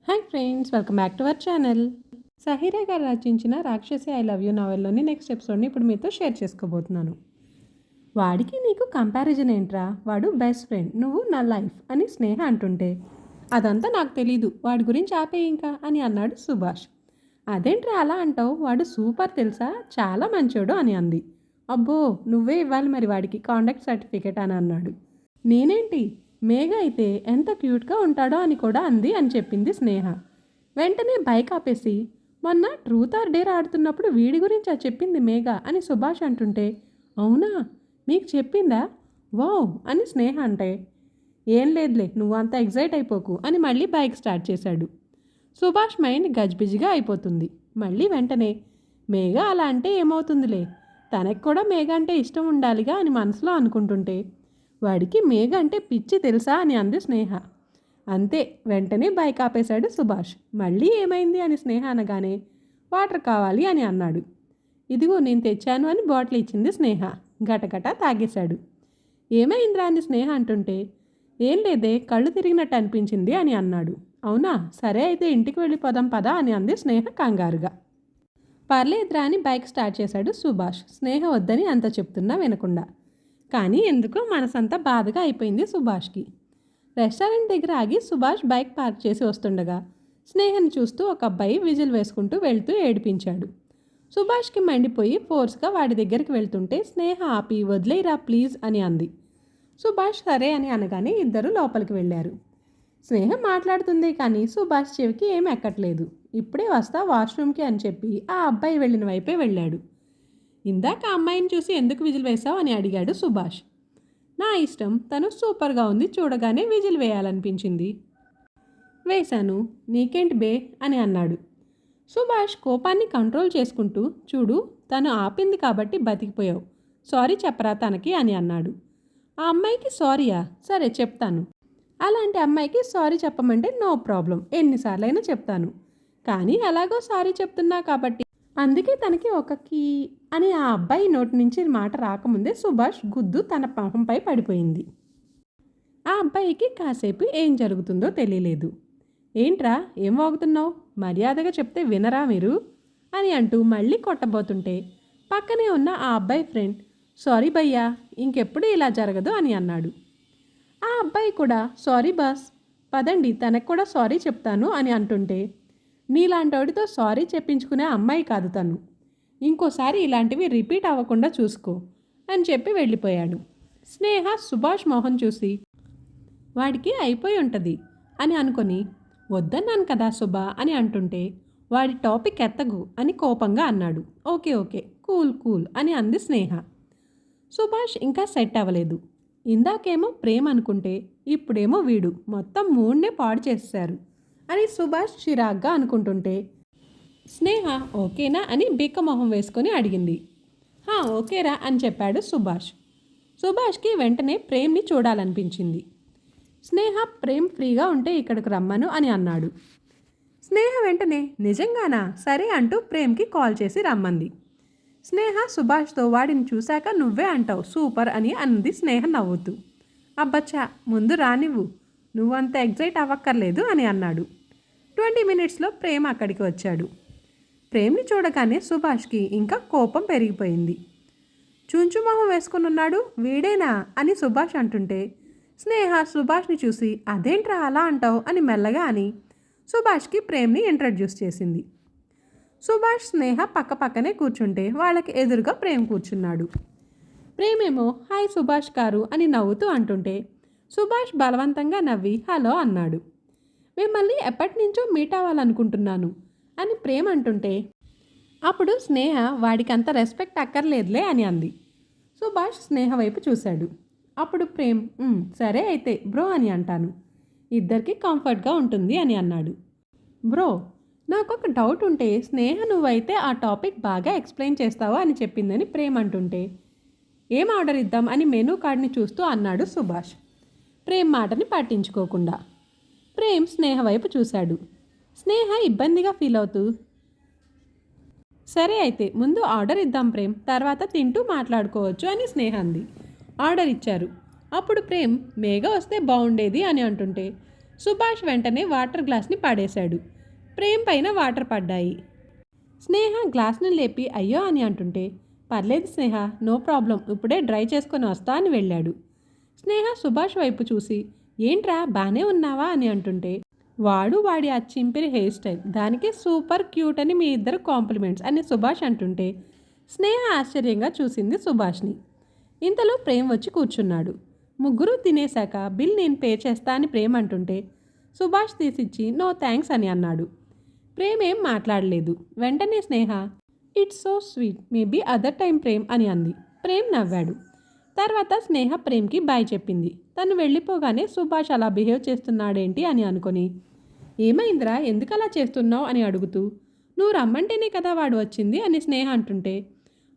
Hi friends, welcome back to our channel. Sahira గారు రచించిన రాక్షసి ఐ లవ్ యూ నావెల్లోని నెక్స్ట్ ఎపిసోడ్ని ఇప్పుడు మీతో షేర్ చేసుకోబోతున్నాను. వాడికి నీకు కంపారిజన్ ఏంట్రా, వాడు బెస్ట్ ఫ్రెండ్, నువ్వు నా లైఫ్ అని స్నేహ అంటుంటే, అదంతా నాకు తెలీదు, వాడి గురించి ఆపే ఇంకా అని అన్నాడు సుభాష్. అదేంట్రా అలా అంటావు, వాడు సూపర్ తెలుసా, చాలా మంచోడు అని అంది. అబ్బో, నువ్వే ఇవ్వాలి మరి వాడికి కాంటాక్ట్ సర్టిఫికేట్ అని అన్నాడు. నేనేంటి, మేఘ అయితే ఎంత క్యూట్గా ఉంటాడో అని కూడా అంది అని చెప్పింది స్నేహ. వెంటనే బైక్ ఆపేసి, మొన్న ట్రూత్ ఆర్ డేర్ ఆడుతున్నప్పుడు వీడి గురించి చెప్పింది మేఘ అని సుభాష్ అంటుంటే, అవునా, మీకు చెప్పిందా, వావ్ అని స్నేహ అంటే, ఏం లేదులే నువ్వు అంత ఎగ్జైట్ అయిపోకు అని మళ్ళీ బైక్ స్టార్ట్ చేశాడు. సుభాష్ మైండ్ గజిబిజిగా అయిపోతుంది. మళ్ళీ వెంటనే, మేఘ అలా అంటే ఏమవుతుందిలే, తనకు కూడా మేఘ అంటే ఇష్టం ఉండాలిగా అని మనసులో అనుకుంటుంటే, వాడికి మేఘ అంటే పిచ్చి తెలుసా అని అంది స్నేహ. అంతే, వెంటనే బైక్ ఆపేశాడు సుభాష్. మళ్ళీ ఏమైంది అని స్నేహ అనగానే, వాటర్ కావాలి అని అన్నాడు. ఇదిగో నేను తెచ్చాను అని బాటిల్ ఇచ్చింది స్నేహ. గటగట తాగేశాడు. ఏమైందిరా అని స్నేహ అంటుంటే, ఏం లేదే, కళ్ళు తిరిగినట్టు అనిపించింది అని అన్నాడు. అవునా, సరే అయితే ఇంటికి వెళ్ళిపోదాం పదా అని అంది స్నేహ కంగారుగా. పర్లేదురా అని బైక్ స్టార్ట్ చేశాడు సుభాష్, స్నేహ వద్దని అంత చెప్తున్నా వినకుండా. కానీ ఎందుకో మనసంతా బాధగా అయిపోయింది సుభాష్కి. రెస్టారెంట్ దగ్గర ఆగి సుభాష్ బైక్ పార్క్ చేసి వస్తుండగా స్నేహను చూస్తూ ఒక అబ్బాయి విజిల్ వేసుకుంటూ వెళ్తూ ఏడిపించాడు. సుభాష్కి మండిపోయి ఫోర్స్గా వాడి దగ్గరికి వెళ్తుంటే స్నేహ ఆపి, వదిలేరా ప్లీజ్ అని అంది. సుభాష్ సరే అని అనగానే ఇద్దరు లోపలికి వెళ్ళారు. స్నేహ మాట్లాడుతుంది కానీ సుభాష్ చెవికి ఏం ఎక్కట్లేదు. ఇప్పుడే వస్తా వాష్రూమ్కి అని చెప్పి ఆ అబ్బాయి వెళ్ళిన వైపే వెళ్ళాడు. ఇందాక అమ్మాయిని చూసి ఎందుకు విజిల్ వేశావు అని అడిగాడు సుభాష్. నా ఇష్టం, తను సూపర్గా ఉంది, చూడగానే విజిల్ వేయాలనిపించింది, వేశాను, నీకేంటి బే అని అన్నాడు. సుభాష్ కోపాన్ని కంట్రోల్ చేసుకుంటూ, చూడు తను ఆపింది కాబట్టి బతికిపోయావు, సారీ చెప్పరా తనకి అని అన్నాడు. ఆ అమ్మాయికి సారీయా, సరే చెప్తాను, అలాంటి అమ్మాయికి సారీ చెప్పమంటే నో ప్రాబ్లం, ఎన్నిసార్లైనా చెప్తాను, కానీ ఎలాగో సారీ చెప్తున్నా కాబట్టి అందుకే తనకి ఒక కీ అని ఆ అబ్బాయి నోటి నుంచి మాట రాకముందే సుభాష్ గుద్దు తన మొహంపై పడిపోయింది. ఆ అబ్బాయికి కాసేపు ఏం జరుగుతుందో తెలియలేదు. ఏంట్రా ఏం వాగుతున్నావు, మర్యాదగా చెప్తే వినరా మీరు అని అంటూ మళ్ళీ కొట్టబోతుంటే పక్కనే ఉన్న ఆ అబ్బాయి ఫ్రెండ్, సారీ భయ్యా, ఇంకెప్పుడు ఇలా జరగదు అని అన్నాడు. ఆ అబ్బాయి కూడా సారీ బాస్, పదండి తనకు కూడా సారీ చెప్తాను అని అంటుంటే, నీలాంటోడితో సారీ చెప్పించుకునే అమ్మాయి కాదు తను, ఇంకోసారి ఇలాంటివి రిపీట్ అవ్వకుండా చూసుకో అని చెప్పి వెళ్ళిపోయాడు. స్నేహ సుభాష్ మోహన్ చూసి, వాడికి అయిపోయి ఉంటుంది అని అనుకొని, వద్దన్నాను కదా సుభా అని అంటుంటే, వాడి టాపిక్ ఎత్తగు అని కోపంగా అన్నాడు. ఓకే ఓకే, కూల్ కూల్ అని అంది స్నేహ. సుభాష్ ఇంకా సెట్ అవ్వలేదు. ఇందాకేమో ప్రేమ అనుకుంటే ఇప్పుడేమో వీడు, మొత్తం మూడ్నే పాడు చేశారు అని సుభాష్ చిరాగ్గా అనుకుంటుంటే, స్నేహ ఓకేనా అని బిక్కమొహం వేసుకొని అడిగింది. ఓకేరా అని చెప్పాడు సుభాష్. సుభాష్కి వెంటనే ప్రేమ్ని చూడాలనిపించింది. స్నేహ ప్రేమ్ ఫ్రీగా ఉంటే ఇక్కడికి రమ్మను అని అన్నాడు. స్నేహ వెంటనే నిజంగానా, సరే అంటూ ప్రేమ్కి కాల్ చేసి రమ్మంది. స్నేహ సుభాష్తో, వాడిని చూశాక నువ్వే అంటావు సూపర్ అని అంది స్నేహ నవ్వుతూ. అబ్బచ్చా, ముందు రానివ్వు, నువ్వంత ఎగ్జైట్ అవ్వక్కర్లేదు అని అన్నాడు. 20 మినిట్స్లో ప్రేమ్ అక్కడికి వచ్చాడు. ప్రేమ్ని చూడగానే సుభాష్కి ఇంకా కోపం పెరిగిపోయింది. చుంచుమొహం వేసుకుని ఉన్నాడు, వీడేనా అని సుభాష్ అంటుంటే, స్నేహ సుభాష్ని చూసి అదేంట్రా అలా అంటావు అని మెల్లగా అని సుభాష్కి ప్రేమ్ని ఇంట్రడ్యూస్ చేసింది. సుభాష్ స్నేహ పక్క పక్కనే కూర్చుంటే వాళ్ళకి ఎదురుగా ప్రేమ్ కూర్చున్నాడు. ప్రేమేమో హాయ్ సుభాష్ గారు అని నవ్వుతూ అంటుంటే సుభాష్ బలవంతంగా నవ్వి హలో అన్నాడు. మిమ్మల్ని ఎప్పటి నుంచో మీట్ అవ్వాలనుకుంటున్నాను అని ప్రేమ్ అంటుంటే, అప్పుడు స్నేహ వాడికంత రెస్పెక్ట్ అక్కర్లేదులే అని అంది. సుభాష్ స్నేహ వైపు చూశాడు. అప్పుడు ప్రేమ్, సరే అయితే బ్రో అని అంటాను, ఇద్దరికి కంఫర్ట్గా ఉంటుంది అని అన్నాడు. బ్రో, నాకు ఒక డౌట్ ఉంటే స్నేహ నువ్వైతే ఆ టాపిక్ బాగా ఎక్స్ప్లెయిన్ చేస్తావా అని చెప్పిందని ప్రేమ్ అంటుంటే, ఏం ఆర్డర్ ఇద్దాం అని మెనూ కార్డ్ని చూస్తూ అన్నాడు సుభాష్, ప్రేమ్ మాటని పట్టించుకోకుండా. ప్రేమ్ స్నేహ వైపు చూశాడు. స్నేహ ఇబ్బందిగా ఫీల్ అవుతూ, సరే అయితే ముందు ఆర్డర్ ఇద్దాం ప్రేమ్, తర్వాత తింటూ మాట్లాడుకోవచ్చు అని స్నేహ అంది. ఆర్డర్ ఇచ్చారు. అప్పుడు ప్రేమ్ మేఘ వస్తే బాగుండేది అని అంటుంటే సుభాష్ వెంటనే వాటర్ గ్లాస్ని పడేశాడు. ప్రేమ్ పైన వాటర్ పడ్డాయి. స్నేహ గ్లాస్ని లేపి అయ్యో అని అంటుంటే, పర్లేదు స్నేహ, నో ప్రాబ్లం, ఇప్పుడే డ్రై చేసుకొని వస్తా అని వెళ్ళాడు. స్నేహ సుభాష్ వైపు చూసి ఏంట్రా బానే ఉన్నావా అని అంటుంటే, వాడి ఆ చింపిరి హెయిర్ స్టైల్, దానికి సూపర్ క్యూట్ అని మీ ఇద్దరు కాంప్లిమెంట్స్ అని సుభాష్ అంటుంటే స్నేహ ఆశ్చర్యంగా చూసింది సుభాష్ని. ఇంతలో ప్రేమ్ వచ్చి కూర్చున్నాడు. ముగ్గురు తినేశాక బిల్ నేను పే చేస్తా అని ప్రేమ్ అంటుంటే సుభాష్ తీసిచ్చి నో థ్యాంక్స్ అని అన్నాడు. ప్రేమ్ ఏం మాట్లాడలేదు. వెంటనే Sneha it's so sweet, maybe other time Prem అని అంది. ప్రేమ్ నవ్వాడు. తర్వాత స్నేహ ప్రేమ్కి బాయ్ చెప్పింది. తను వెళ్ళిపోగానే సుభాష్ అలా బిహేవ్ చేస్తున్నాడేంటి అని అనుకొని ఏమైందిరా, ఎందుకు అలా చేస్తున్నావు అని అడుగుతూ నువ్వు రమ్మంటేనే కదా వాడు వచ్చింది అని స్నేహ అంటుంటే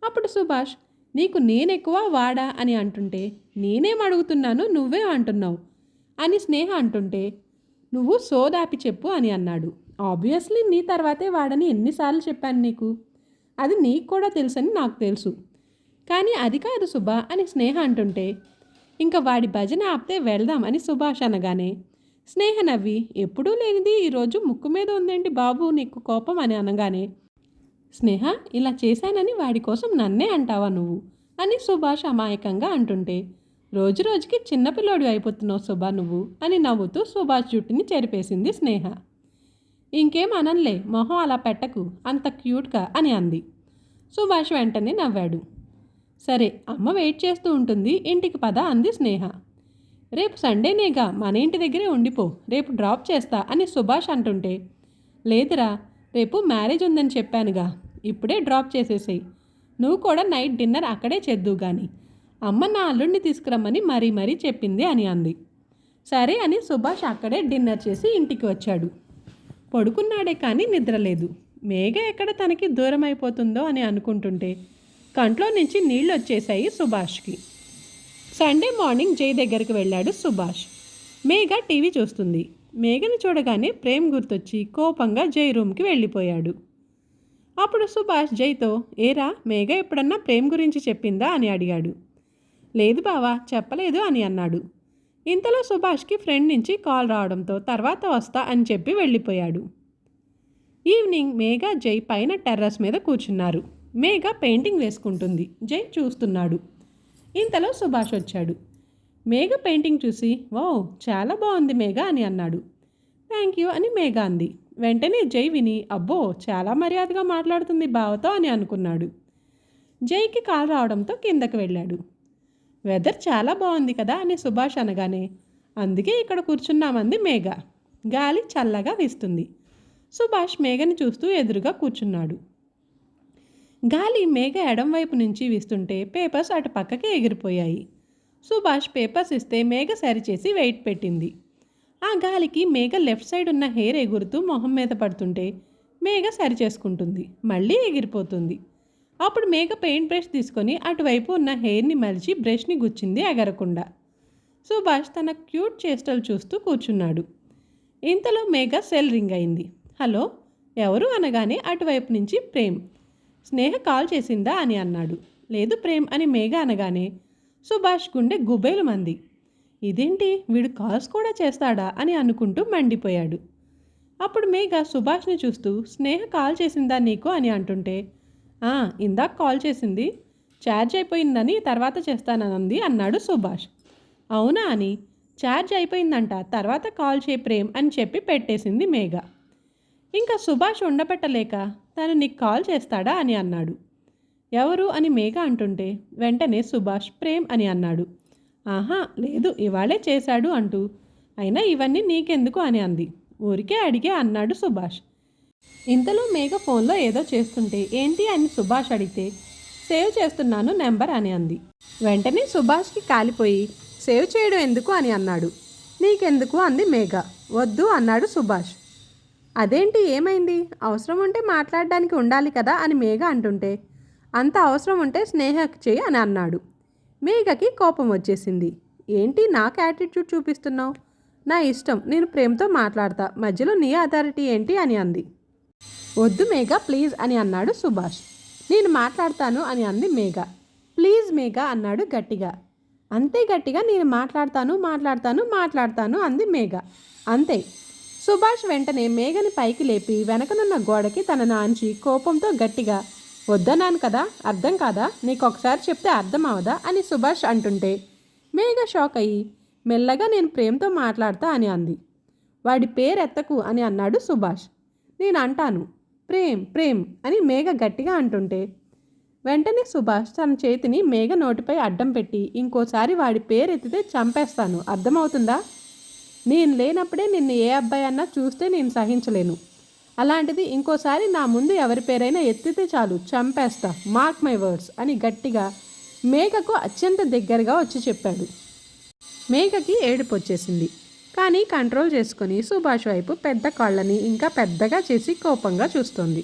అప్పుడు సుభాష్ నీకు నేనెక్కువ వాడా అని అంటుంటే నేనేం అడుగుతున్నాను నువ్వే అంటున్నావు అని స్నేహ అంటుంటే నువ్వు సోదాపి చెప్పు అని అన్నాడు. ఆబ్వియస్లీ నీ తర్వాతే వాడని ఎన్నిసార్లు చెప్పాను నీకు, అది నీకు కూడా తెలుసని నాకు తెలుసు, కానీ అది కాదు సుభా అని స్నేహ అంటుంటే ఇంకా వాడి భజన ఆపితే వెళ్దాం అని సుభాష్ అనగానే స్నేహ నవ్వి ఎప్పుడూ లేనిది ఈరోజు ముక్కు మీద ఉందేంటి బాబు నీకు కోపం అని అనగానే స్నేహ ఇలా చేశానని వాడి కోసం నన్నే అంటావా నువ్వు అని సుభాష్ అమాయకంగా అంటుంటే రోజు రోజుకి చిన్నపిల్లోడు అయిపోతున్నావు సుభా నువ్వు అని నవ్వుతూ సుభాష్ జుట్టుని చెరిపేసింది స్నేహ. ఇంకేం అనలే, మొహం అలా పెట్టకు అంత క్యూట్గా అని అంది. సుభాష్ వెంటనే నవ్వాడు. సరే అమ్మ వెయిట్ చేస్తూ ఉంటుంది, ఇంటికి పద అంది స్నేహ. రేపు సండేనేగా, మన ఇంటి దగ్గరే ఉండిపో, రేపు డ్రాప్ చేస్తా అని సుభాష్ అంటుంటే లేదురా, రేపు మ్యారేజ్ ఉందని చెప్పానుగా, ఇప్పుడే డ్రాప్ చేసేసేయి, నువ్వు కూడా నైట్ డిన్నర్ అక్కడే చేద్దువు గాని, అమ్మ నా అల్లుడిని తీసుకురమ్మని మరీ చెప్పింది అని అంది. సరే అని సుభాష్ అక్కడే డిన్నర్ చేసి ఇంటికి వచ్చాడు. పడుకున్నాడే కానీ నిద్రలేదు. మేఘ ఎక్కడ తనకి దూరం అయిపోతుందో అని అనుకుంటుంటే కంట్లో నుంచి నీళ్ళు వచ్చేసాయి సుభాష్కి. సండే మార్నింగ్ జై దగ్గరికి వెళ్ళాడు సుభాష్. మేఘ టీవీ చూస్తుంది. మేఘను చూడగానే ప్రేమ్ గుర్తొచ్చి కోపంగా జై రూమ్కి వెళ్ళిపోయాడు. అప్పుడు సుభాష్ జైతో ఏరా మేఘ ఎప్పుడన్నా ప్రేమ్ గురించి చెప్పిందా అని అడిగాడు. లేదు బావా, చెప్పలేదు అని అన్నాడు. ఇంతలో సుభాష్కి ఫ్రెండ్ నుంచి కాల్ రావడంతో తర్వాత వస్తా అని చెప్పి వెళ్ళిపోయాడు. ఈవినింగ్ మేఘ జై పైన టెర్రస్ మీద కూర్చున్నారు. మేఘ పెయింటింగ్ వేసుకుంటుంది. జై చూస్తున్నాడు. ఇంతలో సుభాష్ వచ్చాడు. మేఘ పెయింటింగ్ చూసి ఓ చాలా బాగుంది మేఘ అని అన్నాడు. థ్యాంక్ యూ అని మేఘ అంది. వెంటనే జై విని అబ్బో చాలా మర్యాదగా మాట్లాడుతుంది బావతో అని అనుకున్నాడు. జైకి కాల్ రావడంతో కిందకి వెళ్ళాడు. వెదర్ చాలా బాగుంది కదా అని సుభాష్ అనగానే అందుకే ఇక్కడ కూర్చున్నామంది మేఘ. గాలి చల్లగా వీస్తుంది. సుభాష్ మేఘని చూస్తూ ఎదురుగా కూర్చున్నాడు. గాలి మేఘ ఎడం వైపు నుంచి వీస్తుంటే పేపర్స్ అటు పక్కకి ఎగిరిపోయాయి. సుభాష్ పేపర్స్ ఇస్తే మేఘ సరిచేసి వెయిట్ పెట్టింది. ఆ గాలికి మేఘ లెఫ్ట్ సైడ్ ఉన్న హెయిర్ ఎగురుతూ మొహం మీద పడుతుంటే మేఘ సరిచేసుకుంటుంది, మళ్ళీ ఎగిరిపోతుంది. అప్పుడు మేఘ పెయింట్ బ్రష్ తీసుకొని అటువైపు ఉన్న హెయిర్ని మలిచి బ్రష్ని గుచ్చింది ఎగరకుండా. సుభాష్ తన క్యూట్ చేష్టలు చూస్తూ కూర్చున్నాడు. ఇంతలో మేఘ సెల్ రింగ్ అయింది. హలో ఎవరు అనగానే అటువైపు నుంచి ప్రేమ్. స్నేహ కాల్ చేసిందా అని అన్నాడు. లేదు ప్రేమ్ అని మేఘ అనగానే సుభాష్ గుండె గుబేలు మంది. ఇదేంటి వీడు కాల్స్ కూడా చేస్తాడా అని అనుకుంటూ మండిపోయాడు. అప్పుడు మేఘ సుభాష్ని చూస్తూ స్నేహ కాల్ చేసిందా నీకు అని అంటుంటే ఇందాక కాల్ చేసింది, ఛార్జ్ అయిపోయిందని తర్వాత చేస్తానంది అన్నాడు సుభాష్. అవునా అని ఛార్జ్ అయిపోయిందంట తర్వాత కాల్ చేయి ప్రేమ్ అని చెప్పి పెట్టేసింది మేఘ. ఇంకా సుభాష్ ఉండబెట్టలేక తను నీకు కాల్ చేస్తాడా అని అన్నాడు. ఎవరు అని మేఘ అంటుంటే వెంటనే సుభాష్ ప్రేమ్ అని అన్నాడు. ఆహా లేదు ఇవాళే చేశాడు అంటూ అయినా ఇవన్నీ నీకెందుకు అని అంది. ఊరికే అడిగే అన్నాడు సుభాష్. ఇంతలో మేఘ ఫోన్లో ఏదో చేస్తుంటే ఏంటి అని సుభాష్ అడిగితే సేవ్ చేస్తున్నాను నెంబర్ అని అంది. వెంటనే సుభాష్కి కాలిపోయి సేవ్ చేయడం ఎందుకు అని అన్నాడు. నీకెందుకు అంది మేఘ. వద్దు అన్నాడు సుభాష్. అదేంటి ఏమైంది, అవసరం ఉంటే మాట్లాడడానికి ఉండాలి కదా అని మేఘ అంటుంటే అంత అవసరం ఉంటే స్నేహకి చేయి అని అన్నాడు. మేఘకి కోపం వచ్చేసింది. ఏంటి నాకు యాటిట్యూడ్ చూపిస్తున్నావు, నా ఇష్టం, నేను ప్రేమతో మాట్లాడతా, మధ్యలో నీ అథారిటీ ఏంటి అని అంది. వద్దు మేఘ ప్లీజ్ అని అన్నాడు సుభాష్. నేను మాట్లాడతాను అని అంది మేఘ. ప్లీజ్ మేఘ అన్నాడు గట్టిగా. అంతే గట్టిగా నేను మాట్లాడతాను అంది మేఘ. అంతే. సుభాష్ వెంటనే మేఘని పైకి లేపి వెనకనున్న గోడకి తన నాంచి కోపంతో గట్టిగా, వద్దన్నాను కదా, అర్థం కాదా, నీకు ఒకసారి చెప్తే అర్థం అవదా అని సుభాష్ అంటుంటే మేఘ షాక్ అయ్యి మెల్లగా నేను ప్రేమ్తో మాట్లాడతా అని అంది. వాడి పేరెత్తకు అని అన్నాడు సుభాష్. నేను అంటాను ప్రేమ్ అని మేఘ గట్టిగా అంటుంటే వెంటనే సుభాష్ తన చేతిని మేఘ నోటిపై అడ్డం పెట్టి, ఇంకోసారి వాడి పేరెత్తితే చంపేస్తాను, అర్థమవుతుందా? నేను లేనప్పుడే నిన్ను ఏ అబ్బాయి అన్నా చూస్తే నేను సహించలేను. అలాంటిది ఇంకోసారి నా ముందు ఎవరి పేరైనా ఎత్తితే చాలు చంపేస్తా, మార్క్ మై వర్డ్స్ అని గట్టిగా మేఘకు అత్యంత దగ్గరగా వచ్చి చెప్పాడు. మేఘకి ఏడుపు వచ్చేసింది. కానీ కంట్రోల్ చేసుకొని సుభాష్ వైపు పెద్ద కాళ్ళని ఇంకా పెద్దగా చేసి కోపంగా చూస్తోంది.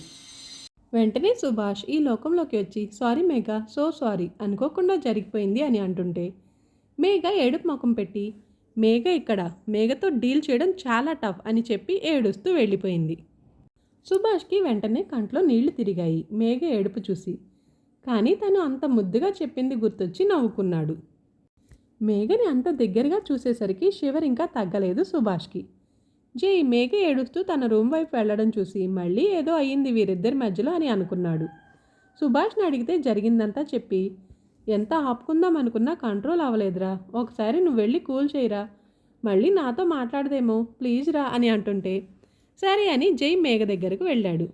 వెంటనే సుభాష్ ఈ లోకంలోకి వచ్చి సారీ మేఘ, సో సారీ, అనుకోకుండా జరిగిపోయింది అని అంటుంటే మేఘ ఏడుపు ముఖం పెట్టి మేఘ ఇక్కడ, మేఘతో డీల్ చేయడం చాలా టఫ్ అని చెప్పి ఏడుస్తూ వెళ్ళిపోయింది. సుభాష్కి వెంటనే కంట్లో నీళ్లు తిరిగాయి మేఘ ఏడుపు చూసి. కానీ తను అంత ముద్దుగా చెప్పింది గుర్తొచ్చి నవ్వుకున్నాడు. మేఘని అంత దగ్గరగా చూసేసరికి షివర్ ఇంకా తగ్గలేదు సుభాష్కి. జై మేఘ ఏడుస్తూ తన రూమ్ వైపు వెళ్ళడం చూసి మళ్ళీ ఏదో అయ్యింది వీరిద్దరి మధ్యలో అని అనుకున్నాడు. సుభాష్ని అడిగితే జరిగిందంతా చెప్పి, ఎంత ఆపుకుందాం అనుకున్నా కంట్రోల్ అవ్వలేదురా, ఒకసారి నువ్వు వెళ్ళి కూల్ చేయరా, మళ్ళీ నాతో మాట్లాడదేమో, ప్లీజ్ రా అని అంటుంటే సరే అని జై మేఘ దగ్గరకు వెళ్ళాడు.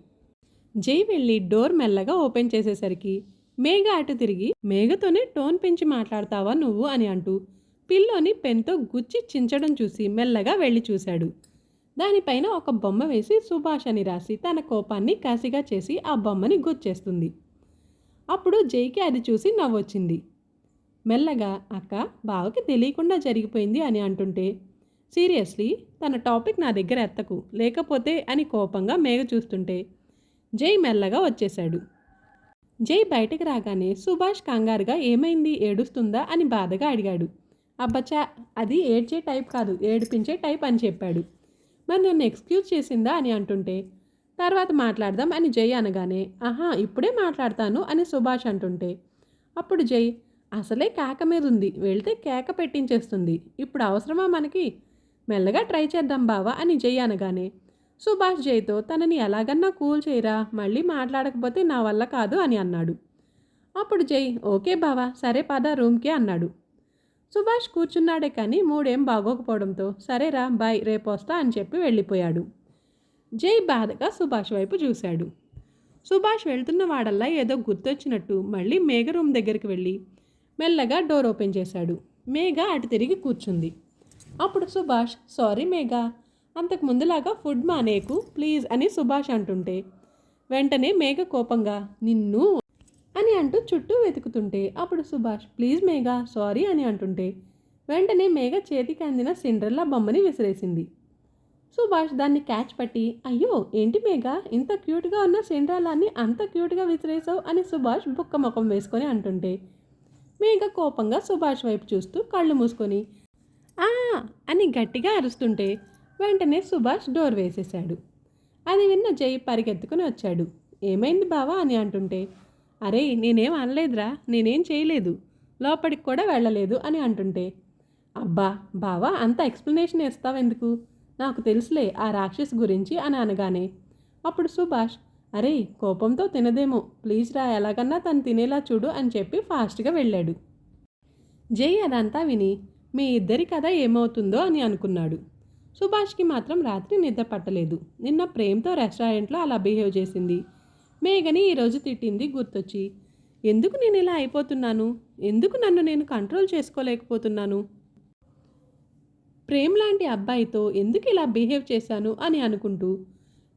జై వెళ్ళి డోర్ మెల్లగా ఓపెన్ చేసేసరికి మేఘ అటు తిరిగి మేఘతోనే టోన్ పెంచి మాట్లాడతావా నువ్వు అని అంటూ పిల్లోని పెన్తో గుచ్చి చించడం చూసి మెల్లగా వెళ్ళి చూశాడు. దానిపైన ఒక బొమ్మ వేసి సుభాష్ అని రాసి తన కోపాన్ని కసిగా చేసి ఆ బొమ్మని గుచ్చేస్తుంది. అప్పుడు జైకి అది చూసి నవ్వొచ్చింది. మెల్లగా అక్క, బావకి తెలియకుండా జరిగిపోయింది అని అంటుంటే సీరియస్లీ తన టాపిక్ నా దగ్గర ఎత్తకు లేకపోతే అని కోపంగా మేఘ చూస్తుంటే జై మెల్లగా వచ్చేశాడు. జై బయటకు రాగానే సుభాష్ కంగారుగా ఏమైంది, ఏడుస్తుందా అని బాధగా అడిగాడు. అబ్బచ్చా, అది ఏడ్చే టైప్ కాదు, ఏడిపించే టైప్ అని చెప్పాడు. మరి నన్ను ఎక్స్క్యూజ్ చేసిందా అని అంటుంటే తర్వాత మాట్లాడదాం అని జై అనగానే ఆహా ఇప్పుడే మాట్లాడతాను అని సుభాష్ అంటుంటే అప్పుడు జై అసలే కేక మీద ఉంది, వెళ్తే కేక పెట్టించేస్తుంది, ఇప్పుడు అవసరమా మనకి, మెల్లగా ట్రై చేద్దాం బావా అని జై అనగానే సుభాష్ జైతో తనని ఎలాగన్నా కూల్ చేయరా, మళ్ళీ మాట్లాడకపోతే నా వల్ల కాదు అని అన్నాడు. అప్పుడు జై ఓకే బావా, సరే పద రూమ్కే అన్నాడు. సుభాష్ కూర్చున్నాడే కానీ మూడేం బాగోకపోవడంతో సరేరా బాయ్, రేపు వస్తా అని చెప్పి వెళ్ళిపోయాడు. జై బాధగా సుభాష్ వైపు చూశాడు. సుభాష్ వెళ్తున్న వాడల్లా ఏదో గుర్తొచ్చినట్టు మళ్ళీ మేఘ రూమ్ దగ్గరికి వెళ్ళి మెల్లగా డోర్ ఓపెన్ చేశాడు. మేఘ అటు తిరిగి కూర్చుంది. అప్పుడు సుభాష్ సారీ మేఘ, అంతకు ముందులాగా ఫుడ్ మానేకు ప్లీజ్ అని సుభాష్ అంటుంటే వెంటనే మేఘ కోపంగా నిన్ను అని అంటూ చుట్టూ వెతుకుతుంటే అప్పుడు సుభాష్ ప్లీజ్ మేఘ సారీ అని అంటుంటే వెంటనే మేఘ చేతికి అందిన సిండ్రెల్లా బొమ్మని విసిరేసింది. సుభాష్ దాన్ని క్యాచ్ పట్టి అయ్యో ఏంటి మేఘ, ఇంత క్యూట్గా ఉన్న సిండ్రెల్లాని అంత క్యూట్గా విసిరేసావు అని సుభాష్ బుక్క ముఖం వేసుకొని అంటుంటే మేఘ కోపంగా సుభాష్ వైపు చూస్తూ కళ్ళు మూసుకొని ఆ అని గట్టిగా అరుస్తుంటే వెంటనే సుభాష్ డోర్ వేసేశాడు. అది విన్న జై పరిగెత్తుకుని వచ్చాడు. ఏమైంది బావా అని అంటుంటే అరే నేనేం అనలేదురా, నేనేం చేయలేదు, లోపలికి కూడా వెళ్ళలేదు అని అంటుంటే అబ్బా బావా అంత ఎక్స్ప్లెనేషన్ ఇస్తావెందుకు, నాకు తెలుసులే ఆ రాక్షస్ గురించి అని అనగానే అప్పుడు సుభాష్ అరే కోపంతో తినదేమో, ప్లీజ్ రా ఎలాగన్నా తను తినేలా చూడు అని చెప్పి ఫాస్ట్గా వెళ్ళాడు. జై అదంతా విని మీ ఇద్దరి కథ ఏమవుతుందో అని అనుకున్నాడు. సుభాష్కి మాత్రం రాత్రి నిద్ర పట్టలేదు. నిన్న ప్రేమ్తో రెస్టారెంట్లో అలా బిహేవ్ చేసింది, మేఘని ఈరోజు తిట్టింది గుర్తొచ్చి ఎందుకు నేను ఇలా అయిపోతున్నాను, ఎందుకు నన్ను నేను కంట్రోల్ చేసుకోలేకపోతున్నాను, ప్రేమ్ లాంటి అబ్బాయితో ఎందుకు ఇలా బిహేవ్ చేశాను అని అనుకుంటూ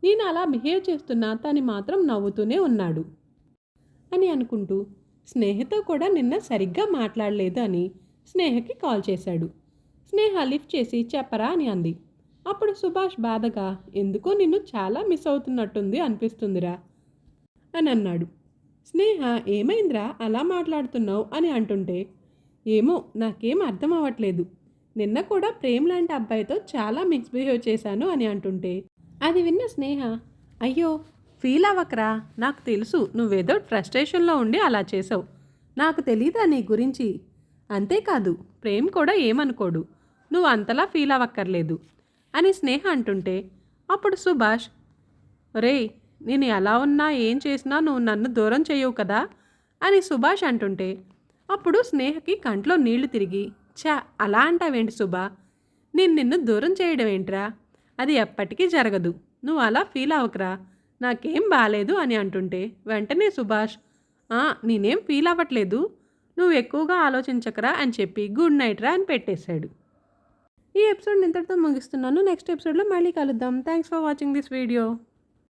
నేను అలా బిహేవ్ చేస్తున్నా తను మాత్రం నవ్వుతూనే ఉన్నాడు అని అనుకుంటూ స్నేహతో కూడా నిన్న సరిగ్గా మాట్లాడలేదు అని స్నేహకి కాల్ చేశాడు. స్నేహ లిఫ్ట్ చేసి చెప్పరా అని అంది. అప్పుడు సుభాష్ బాధగా ఎందుకో నిన్ను చాలా మిస్ అవుతున్నట్టుంది అనిపిస్తుందిరా అని అన్నాడు. స్నేహ ఏమైందిరా అలా మాట్లాడుతున్నావు అని అంటుంటే ఏమో నాకేం అర్థం అవ్వట్లేదు, నిన్న కూడా ప్రేమ్ లాంటి అబ్బాయితో చాలా మిస్బిహేవ్ చేశాను అని అంటుంటే అది విన్న స్నేహ అయ్యో ఫీల్ అవ్వకరా, నాకు తెలుసు నువ్వేదో ఫ్రస్ట్రేషన్లో ఉండి అలా చేసావు, నాకు తెలీదా నీ గురించి, అంతేకాదు ప్రేమ్ కూడా ఏమనుకోడు, నువ్వు అంతలా ఫీల్ అవ్వక్కర్లేదు అని స్నేహ అంటుంటే అప్పుడు సుభాష్, రేయ్ నేను ఎలా ఉన్నా ఏం చేసినా నువ్వు నన్ను దూరం చేయవు కదా అని సుభాష్ అంటుంటే అప్పుడు స్నేహకి కంట్లో నీళ్లు తిరిగి, ఛా అలా అంటావేంటి సుభా, నేను నిన్ను దూరం చేయడం ఏంట్రా, అది ఎప్పటికీ జరగదు, నువ్వు అలా ఫీల్ అవ్వకరా, నాకేం బాలేదు అని అంటుంటే వెంటనే సుభాష్, నేనేం ఫీల్ అవ్వట్లేదు, నువ్వు ఎక్కువగా ఆలోచించకరా అని చెప్పి గుడ్ నైట్ రా అని పెట్టేశాడు. ఈ ఎపిసోడ్ ఇంతటితో ముగిస్తున్నాను. నెక్స్ట్ ఎపిసోడ్లో మళ్ళీ కలుద్దాం. Thanks for watching this video.